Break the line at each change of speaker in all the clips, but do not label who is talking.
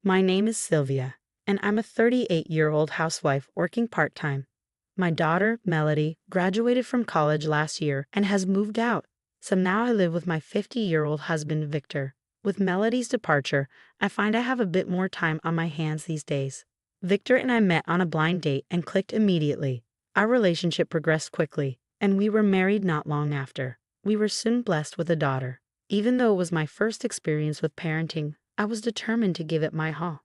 My name is Sylvia, and I'm a 38-year-old housewife working part-time. My daughter, Melody, graduated from college last year and has moved out, so now I live with my 50-year-old husband, Victor. With Melody's departure, I find I have a bit more time on my hands these days. Victor and I met on a blind date and clicked immediately. Our relationship progressed quickly, and we were married not long after. We were soon blessed with a daughter. Even though it was my first experience with parenting, I was determined to give it my all.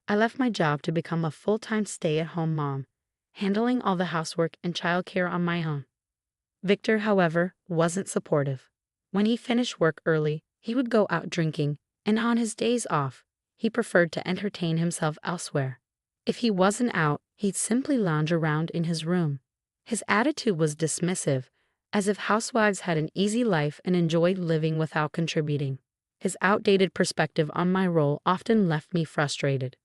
I left my job to become a full-time stay-at-home mom, handling all the housework and childcare on my own. Victor, however, wasn't supportive. When he finished work early, he would go out drinking, and on his days off, he preferred to entertain himself elsewhere. If he wasn't out, he'd simply lounge around in his room. His attitude was dismissive, as if housewives had an easy life and enjoyed living without contributing. His outdated perspective on my role often left me frustrated.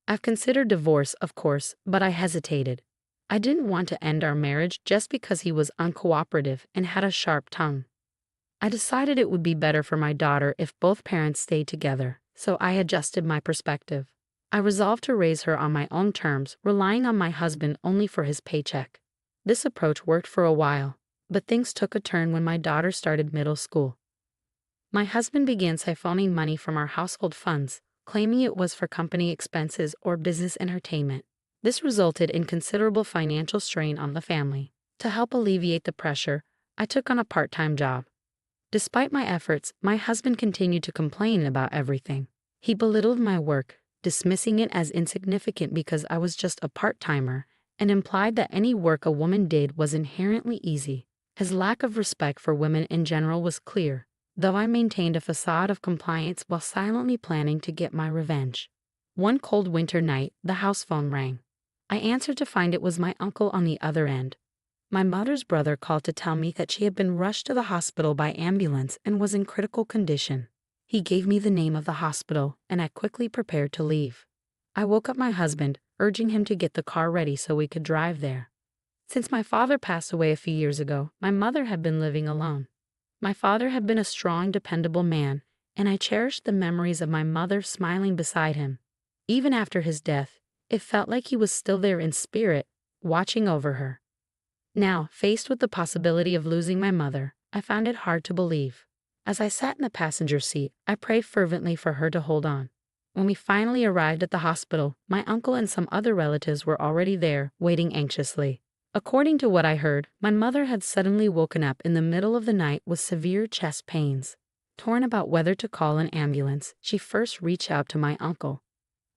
I've considered divorce, of course, but I hesitated. I didn't want to end our marriage just because he was uncooperative and had a sharp tongue. I decided it would be better for my daughter if both parents stayed together, so I adjusted my perspective. I resolved to raise her on my own terms, relying on my husband only for his paycheck. This approach worked for a while, but things took a turn when my daughter started middle school. My husband began siphoning money from our household funds, claiming it was for company expenses or business entertainment. This resulted in considerable financial strain on the family. To help alleviate the pressure, I took on a part-time job. Despite my efforts, my husband continued to complain about everything. He belittled my work, dismissing it as insignificant because I was just a part-timer, and implied that any work a woman did was inherently easy. His lack of respect for women in general was clear, though I maintained a facade of compliance while silently planning to get my revenge. One cold winter night, the house phone rang. I answered to find it was my uncle on the other end. My mother's brother called to tell me that she had been rushed to the hospital by ambulance and was in critical condition. He gave me the name of the hospital, and I quickly prepared to leave. I woke up my husband, urging him to get the car ready so we could drive there. Since my father passed away a few years ago, my mother had been living alone. My father had been a strong, dependable man, and I cherished the memories of my mother smiling beside him. Even after his death, it felt like he was still there in spirit, watching over her. Now, faced with the possibility of losing my mother, I found it hard to believe. As I sat in the passenger seat, I prayed fervently for her to hold on. When we finally arrived at the hospital, my uncle and some other relatives were already there, waiting anxiously. According to what I heard, my mother had suddenly woken up in the middle of the night with severe chest pains. Torn about whether to call an ambulance, she first reached out to my uncle.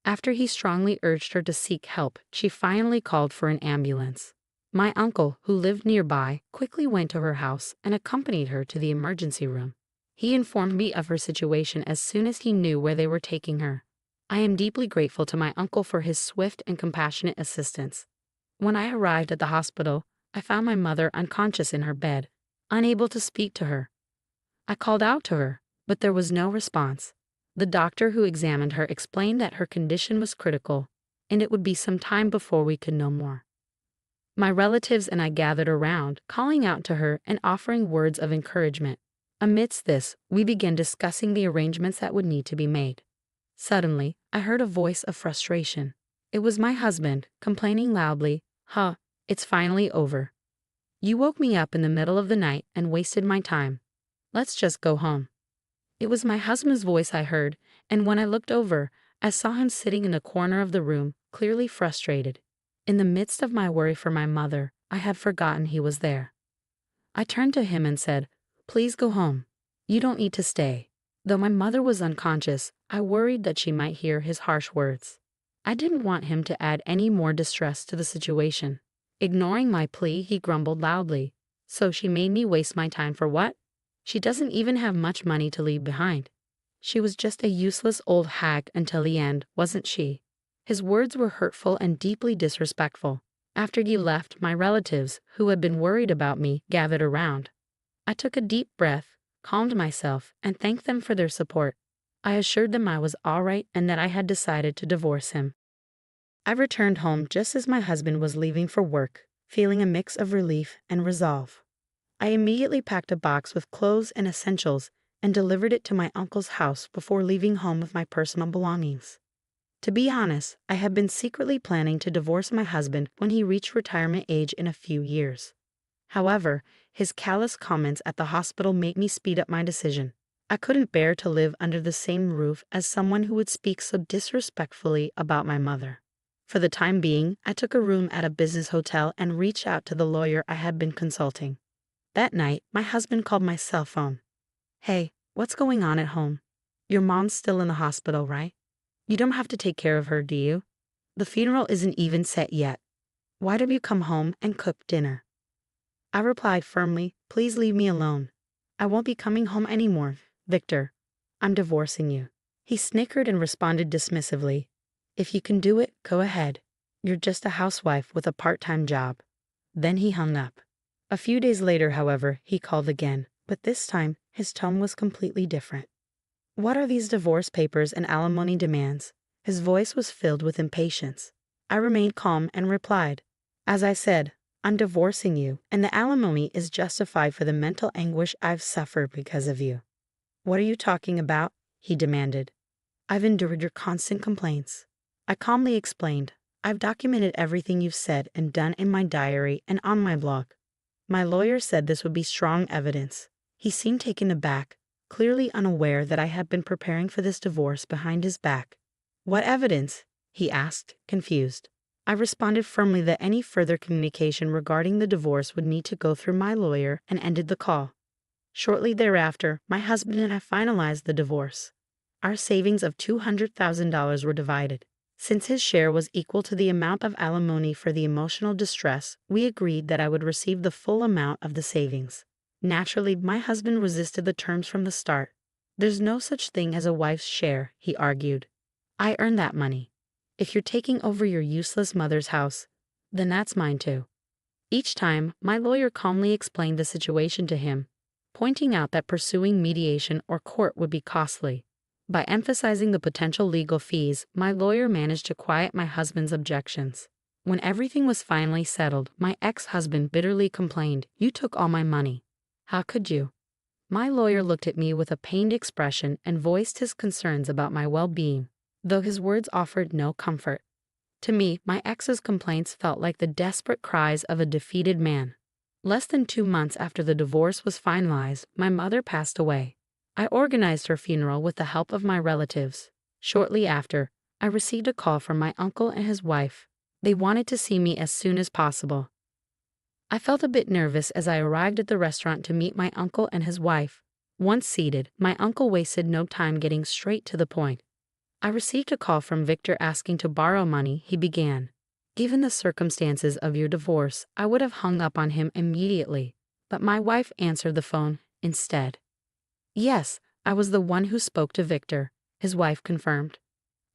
After he strongly urged her to seek help, she finally called for an ambulance. My uncle, who lived nearby, quickly went to her house and accompanied her to the emergency room. He informed me of her situation as soon as he knew where they were taking her. I am deeply grateful to my uncle for his swift and compassionate assistance. When I arrived at the hospital, I found my mother unconscious in her bed, unable to speak to her. I called out to her, but there was no response. The doctor who examined her explained that her condition was critical, and it would be some time before we could know more. My relatives and I gathered around, calling out to her and offering words of encouragement. Amidst this, we began discussing the arrangements that would need to be made. Suddenly, I heard a voice of frustration. It was my husband, complaining loudly, it's finally over. You woke me up in the middle of the night and wasted my time. Let's just go home." It was my husband's voice I heard, and when I looked over, I saw him sitting in a corner of the room, clearly frustrated. In the midst of my worry for my mother, I had forgotten he was there. I turned to him and said, "Please go home. You don't need to stay." Though my mother was unconscious, I worried that she might hear his harsh words. I didn't want him to add any more distress to the situation. Ignoring my plea, he grumbled loudly. "So she made me waste my time for what? She doesn't even have much money to leave behind. She was just a useless old hag until the end, wasn't she?" His words were hurtful and deeply disrespectful. After he left, my relatives, who had been worried about me, gathered around. I took a deep breath, calmed myself, and thanked them for their support. I assured them I was all right and that I had decided to divorce him. I returned home just as my husband was leaving for work, feeling a mix of relief and resolve. I immediately packed a box with clothes and essentials and delivered it to my uncle's house before leaving home with my personal belongings. To be honest, I had been secretly planning to divorce my husband when he reached retirement age in a few years. However, his callous comments at the hospital made me speed up my decision. I couldn't bear to live under the same roof as someone who would speak so disrespectfully about my mother. For the time being, I took a room at a business hotel and reached out to the lawyer I had been consulting. That night, my husband called my cell phone. "Hey, what's going on at home? Your mom's still in the hospital, right? You don't have to take care of her, do you? The funeral isn't even set yet. Why don't you come home and cook dinner?" I replied firmly, "Please leave me alone. I won't be coming home anymore, Victor. I'm divorcing you." He snickered and responded dismissively, "If you can do it, go ahead. You're just a housewife with a part-time job." Then he hung up. A few days later, however, he called again, but this time his tone was completely different. "What are these divorce papers and alimony demands?" His voice was filled with impatience. I remained calm and replied, "As I said, I'm divorcing you, and the alimony is justified for the mental anguish I've suffered because of you." "What are you talking about?" he demanded. "I've endured your constant complaints." I calmly explained, "I've documented everything you've said and done in my diary and on my blog." My lawyer said this would be strong evidence. He seemed taken aback, clearly unaware that I had been preparing for this divorce behind his back. "What evidence?" he asked, confused. I responded firmly that any further communication regarding the divorce would need to go through my lawyer and ended the call. Shortly thereafter, my husband and I finalized the divorce. Our savings of $200,000 were divided. Since his share was equal to the amount of alimony for the emotional distress, we agreed that I would receive the full amount of the savings. Naturally, my husband resisted the terms from the start. "There's no such thing as a wife's share," he argued. "I earned that money. If you're taking over your useless mother's house, then that's mine too." Each time, my lawyer calmly explained the situation to him, pointing out that pursuing mediation or court would be costly. By emphasizing the potential legal fees, my lawyer managed to quiet my husband's objections. When everything was finally settled, my ex-husband bitterly complained, "You took all my money. How could you?" My lawyer looked at me with a pained expression and voiced his concerns about my well-being, though his words offered no comfort. To me, my ex's complaints felt like the desperate cries of a defeated man. Less than 2 months after the divorce was finalized, my mother passed away. I organized her funeral with the help of my relatives. Shortly after, I received a call from my uncle and his wife. They wanted to see me as soon as possible. I felt a bit nervous as I arrived at the restaurant to meet my uncle and his wife. Once seated, my uncle wasted no time getting straight to the point. "I received a call from Victor asking to borrow money," he began. "Given the circumstances of your divorce, I would have hung up on him immediately, but my wife answered the phone instead." "Yes, I was the one who spoke to Victor," his wife confirmed.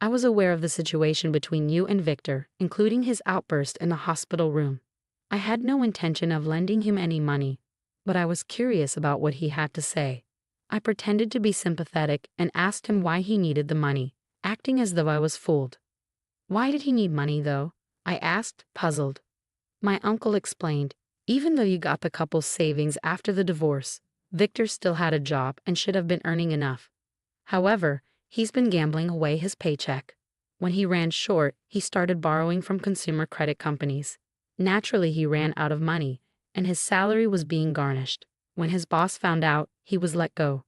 "I was aware of the situation between you and Victor, including his outburst in the hospital room. I had no intention of lending him any money, but I was curious about what he had to say. I pretended to be sympathetic and asked him why he needed the money, acting as though I was fooled." "Why did he need money, though?" I asked, puzzled. My uncle explained, "Even though you got the couple's savings after the divorce, Victor still had a job and should have been earning enough. However, he's been gambling away his paycheck. When he ran short, he started borrowing from consumer credit companies. Naturally, he ran out of money, and his salary was being garnished. When his boss found out, he was let go.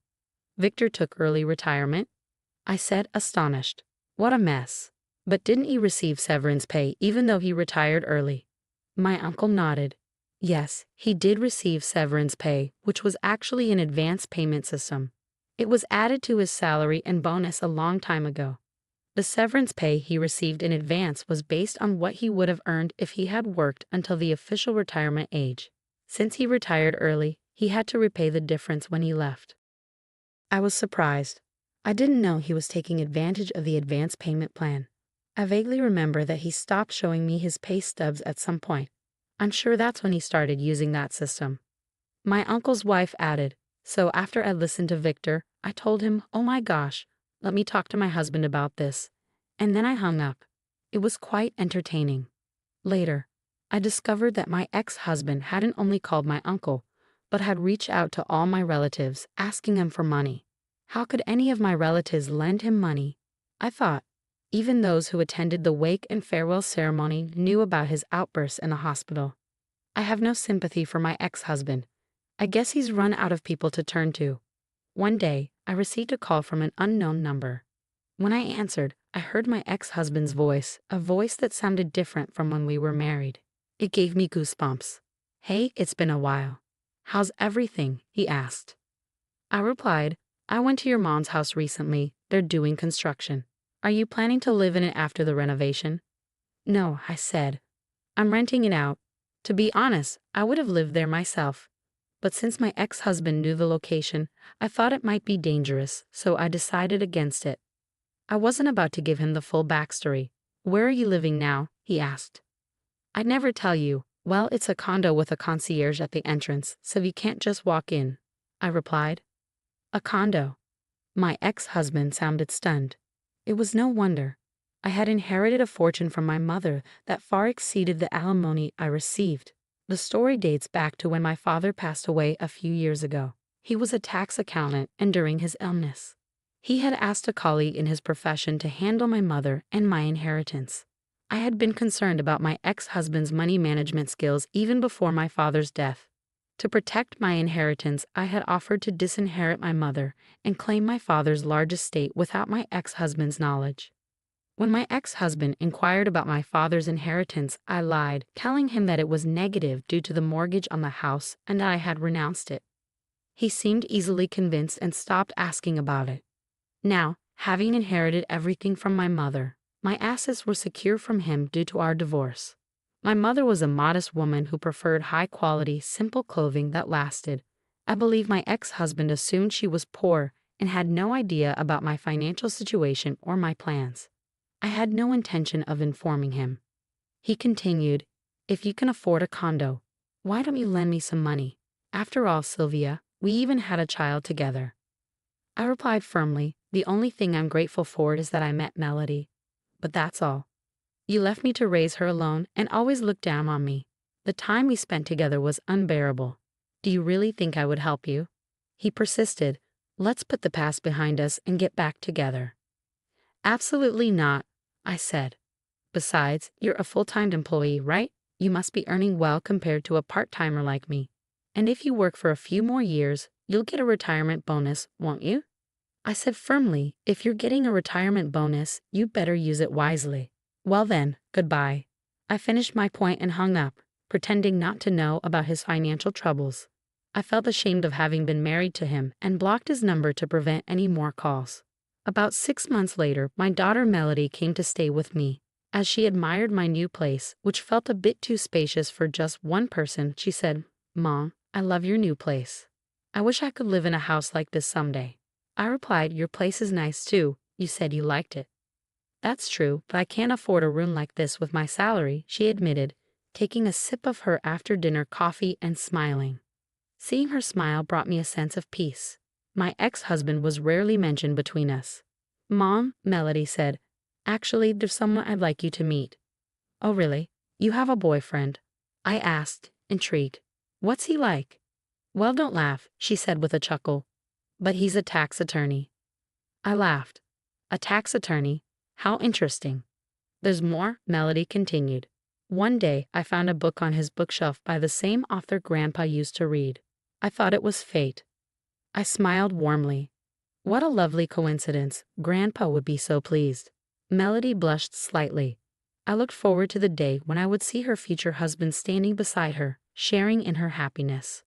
Victor took early retirement?" I said, astonished. "What a mess. But didn't he receive severance pay even though he retired early?" My uncle nodded. Yes, he did receive severance pay, which was actually an advance payment system. It was added to his salary and bonus a long time ago. The severance pay he received in advance was based on what he would have earned if he had worked until the official retirement age. Since he retired early, he had to repay the difference when he left. I was surprised. I didn't know he was taking advantage of the advance payment plan. I vaguely remember that he stopped showing me his pay stubs at some point. I'm sure that's when he started using that system. My uncle's wife added, "So after I listened to Victor, I told him, 'Oh my gosh, let me talk to my husband about this.' And then I hung up. It was quite entertaining." Later, I discovered that my ex-husband hadn't only called my uncle, but had reached out to all my relatives, asking them for money. How could any of my relatives lend him money? I thought. Even those who attended the wake and farewell ceremony knew about his outbursts in the hospital. I have no sympathy for my ex-husband. I guess he's run out of people to turn to. One day, I received a call from an unknown number. When I answered, I heard my ex-husband's voice, a voice that sounded different from when we were married. It gave me goosebumps. "Hey, it's been a while. How's everything?" he asked. I replied, "I went to your mom's house recently. They're doing construction. Are you planning to live in it after the renovation?" "No," I said. "I'm renting it out. To be honest, I would have lived there myself. But since my ex-husband knew the location, I thought it might be dangerous, so I decided against it." I wasn't about to give him the full backstory. "Where are you living now?" he asked. "I'd never tell you. Well, it's a condo with a concierge at the entrance, so you can't just walk in," I replied. "A condo?" My ex-husband sounded stunned. It was no wonder. I had inherited a fortune from my mother that far exceeded the alimony I received. The story dates back to when my father passed away a few years ago. He was a tax accountant, and during his illness, he had asked a colleague in his profession to handle my mother and my inheritance. I had been concerned about my ex-husband's money management skills even before my father's death. To protect my inheritance, I had offered to disinherit my mother and claim my father's large estate without my ex-husband's knowledge. When my ex-husband inquired about my father's inheritance, I lied, telling him that it was negative due to the mortgage on the house and that I had renounced it. He seemed easily convinced and stopped asking about it. Now, having inherited everything from my mother, my assets were secure from him due to our divorce. My mother was a modest woman who preferred high-quality, simple clothing that lasted. I believe my ex-husband assumed she was poor and had no idea about my financial situation or my plans. I had no intention of informing him. He continued, "If you can afford a condo, why don't you lend me some money? After all, Sylvia, we even had a child together." I replied firmly, "The only thing I'm grateful for is that I met Melody. But that's all. You left me to raise her alone and always looked down on me. The time we spent together was unbearable. Do you really think I would help you?" He persisted, "Let's put the past behind us and get back together." "Absolutely not," I said. "Besides, you're a full-time employee, right? You must be earning well compared to a part-timer like me. And if you work for a few more years, you'll get a retirement bonus, won't you?" I said firmly, "If you're getting a retirement bonus, you better use it wisely." "Well then, goodbye." I finished my point and hung up, pretending not to know about his financial troubles. I felt ashamed of having been married to him and blocked his number to prevent any more calls. About 6 months later, my daughter Melody came to stay with me. As she admired my new place, which felt a bit too spacious for just one person, she said, "Mom, I love your new place. I wish I could live in a house like this someday." I replied, "Your place is nice too. You said you liked it." "That's true, but I can't afford a room like this with my salary," she admitted, taking a sip of her after-dinner coffee and smiling. Seeing her smile brought me a sense of peace. My ex-husband was rarely mentioned between us. "Mom," Melody said, "actually, there's someone I'd like you to meet." "Oh really? You have a boyfriend?" I asked, intrigued. "What's he like?" "Well, don't laugh," she said with a chuckle. "But he's a tax attorney." I laughed. "A tax attorney? How interesting." "There's more," Melody continued. "One day, I found a book on his bookshelf by the same author Grandpa used to read. I thought it was fate." I smiled warmly. What a lovely coincidence. Grandpa would be so pleased. Melody blushed slightly. I looked forward to the day when I would see her future husband standing beside her, sharing in her happiness.